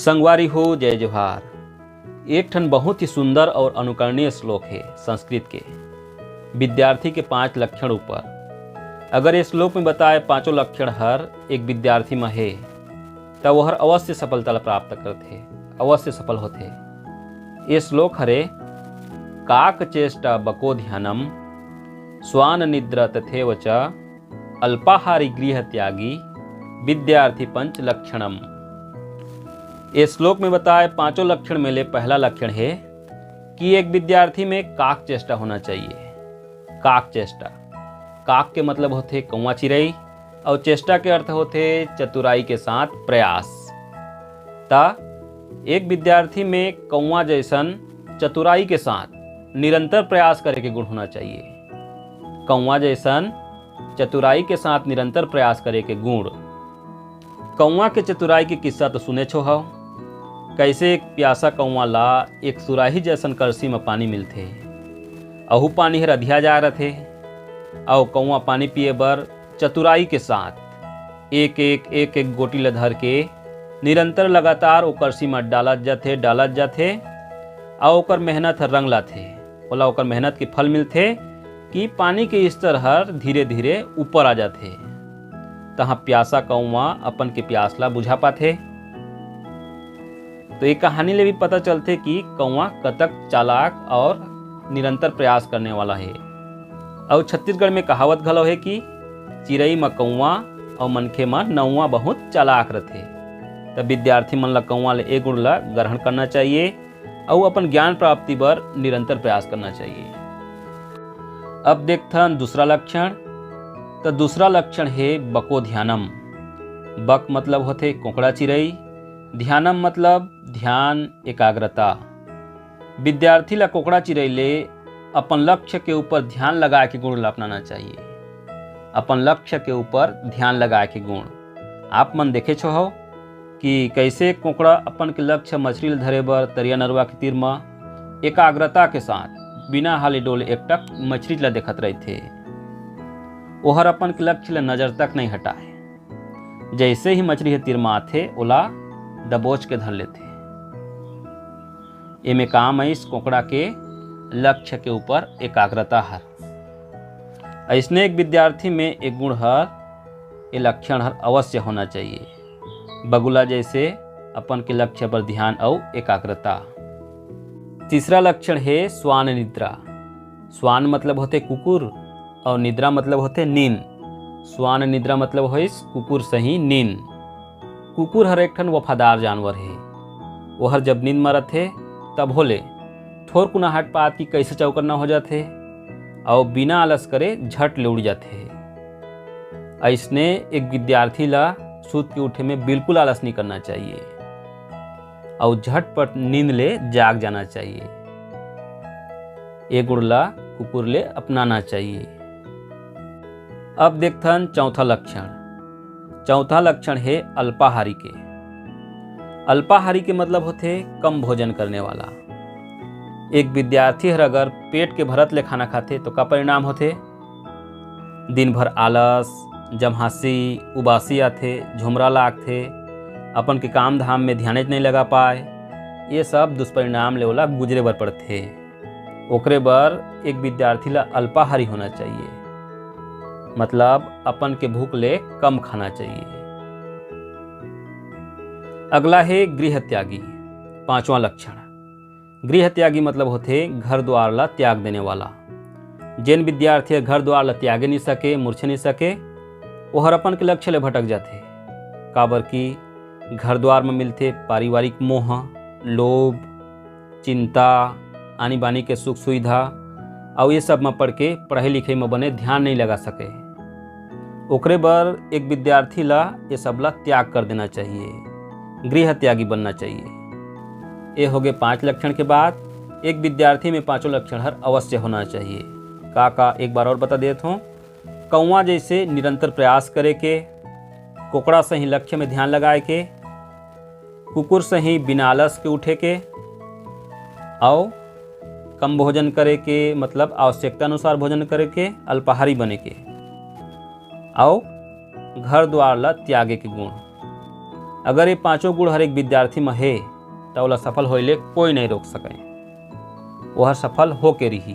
संगवारी हो जय जोहार। एक ठन बहुत ही सुंदर और अनुकरणीय श्लोक है संस्कृत के। विद्यार्थी के 5 लक्षण ऊपर अगर ये श्लोक में बताए 5 लक्षण हर एक विद्यार्थी में है तब वह अवश्य सफलता प्राप्त करते, अवश्य सफल होते। ये श्लोक हरे काक चेष्टा बको ध्यानम स्वान निद्रा तथेव च अल्पाहारी गृह त्यागी विद्यार्थी 5 लक्षणम। इस श्लोक में बताए 5 लक्षण में ले पहला लक्षण है कि एक विद्यार्थी में काक चेष्टा होना चाहिए। काक चेष्टा, काक के मतलब होते कौवा चिरई और चेष्टा के अर्थ होते चतुराई के साथ प्रयास। ता एक विद्यार्थी में कौवा जैसन चतुराई के साथ निरंतर प्रयास करे के गुण होना चाहिए। कौवा जैसन चतुराई के साथ निरंतर प्रयास करे के गुण। कौवा के चतुराई के किस्सा तो सुने छो हो, कैसे एक प्यासा कौवा ला एक सुराही जैसन कलसी में पानी मिलते, अहू पानी हर अधिया जा रहे और कौवा पानी पिए बर चतुराई के साथ एक एक गोटी ल धर के निरंतर लगातार वो कलसी में डालत जाते और ओकर मेहनत हर रंग लाथे। ओला ओकर मेहनत के फल मिलते कि पानी के स्तर हर धीरे धीरे ऊपर आ जाते। तहाँ प्यासा कौवा अपन के प्यास ला बुझा पाते। तो ये कहानी ले भी पता चलते कि कौवा कतक चालाक और निरंतर प्रयास करने वाला है। और छत्तीसगढ़ में कहावत घलो है कि चिरई में कौवा और मनखे में नौवा बहुत चालाक रहते। तब विद्यार्थी मन ला कौवा ले ए गुण ला ग्रहण करना चाहिए और अपन ज्ञान प्राप्ति बर निरंतर प्रयास करना चाहिए। अब देखथन दूसरा लक्षण। तो दूसरा लक्षण है बको ध्यानम। बक मतलब होते कोकड़ा चिरई, ध्यानम मतलब ध्यान एकाग्रता। विद्यार्थी ला कोकड़ा चिरई ले अपन लक्ष्य के ऊपर ध्यान लगा के गुण ला अपनाना चाहिए। अपन लक्ष्य के ऊपर ध्यान लगा के गुण। आप मन देखे छो हो कि कैसे कोकड़ा अपन के लक्ष्य मछली धरे बर तरिया नरवा के तीर में एकाग्रता के साथ बिना हाली डोले एकटक मछली ला देखत रहे थे। ओहर अपन के लक्ष्य ला नजर तक नहीं हटाए। जैसे ही मछली के तीर में आथे ओला दबोच के धर लेते। एमे काम है इस कोकड़ा के लक्ष्य के ऊपर एकाग्रता हर। ऐसने एक विद्यार्थी में एक गुण हर, ये लक्षण हर अवश्य होना चाहिए। बगुला जैसे अपन के लक्ष्य पर ध्यान और एकाग्रता। तीसरा लक्षण है स्वान निद्रा। स्वान मतलब होते कुकुर और निद्रा मतलब होते नींद। स्वान निद्रा मतलब है कुकुर सही नींद। कुकुर हर एक ठन वफादार जानवर है। वो हर जब नींद में रहते तब होले थोर कुनाहट पात की कैसे चौकन्ना हो जाते और बिना आलस करे झट ले उड़ जाते। ऐसने एक विद्यार्थी ला सूत के उठे में बिल्कुल आलस नहीं करना चाहिए और झटपट नींद ले जाग जाना चाहिए। ये गुण ला कुकुर ले अपनाना चाहिए। अब देखथन चौथा लक्षण। चौथा लक्षण है अल्पाहारी के। अल्पाहारी के मतलब होते कम भोजन करने वाला। एक विद्यार्थी हर अगर पेट के भरत ले खाना खाते तो का परिणाम होते? दिन भर आलस, जमहासी, उबासी आते, झुमरा लागते, अपन के काम धाम में ध्यान नहीं लगा पाए। ये सब दुष्परिणाम ले ओला गुजरे बर पड़ते। ओकरे बर एक विद्यार्थी ला अल्पाहारी होना चाहिए, मतलब अपन के भूख ले कम खाना चाहिए। अगला है गृह त्यागी। 5वां लक्षण। गृह त्यागी मतलब होते घर द्वार ला त्याग देने वाला। जिन विद्यार्थी घर द्वार ला त्यागे नहीं सके, मूर्छे नहीं सके, वो हर अपन के लक्ष्य ले भटक जाते। काबर की घर द्वार में मिलते पारिवारिक मोह, लोभ, चिंता, आनी बानी के सुख सुविधा और ये सब में पढ़ के पढ़ाई लिखाई में बने ध्यान नहीं लगा सके। ओकरे बर एक विद्यार्थी ला ये सब ला त्याग कर देना चाहिए, गृह त्यागी बनना चाहिए। ये हो गए 5 लक्षण के बाद एक विद्यार्थी में 5 लक्षण हर अवश्य होना चाहिए। का एक बार और बता देता हूँ। कौवा जैसे निरंतर प्रयास करे के, कोकड़ा से ही लक्ष्य में ध्यान लगाए के, कुकुर से ही बिना आलस के उठे के, और कम भोजन करे के मतलब आवश्यकता अनुसार भोजन करे के, अल्पाहारी बने के, और घर द्वार ला त्यागे के गुण। अगर ये पांचों गुण हर एक विद्यार्थी में है तो ओला सफल होइले कोई नहीं रोक सके। वह सफल हो के रही।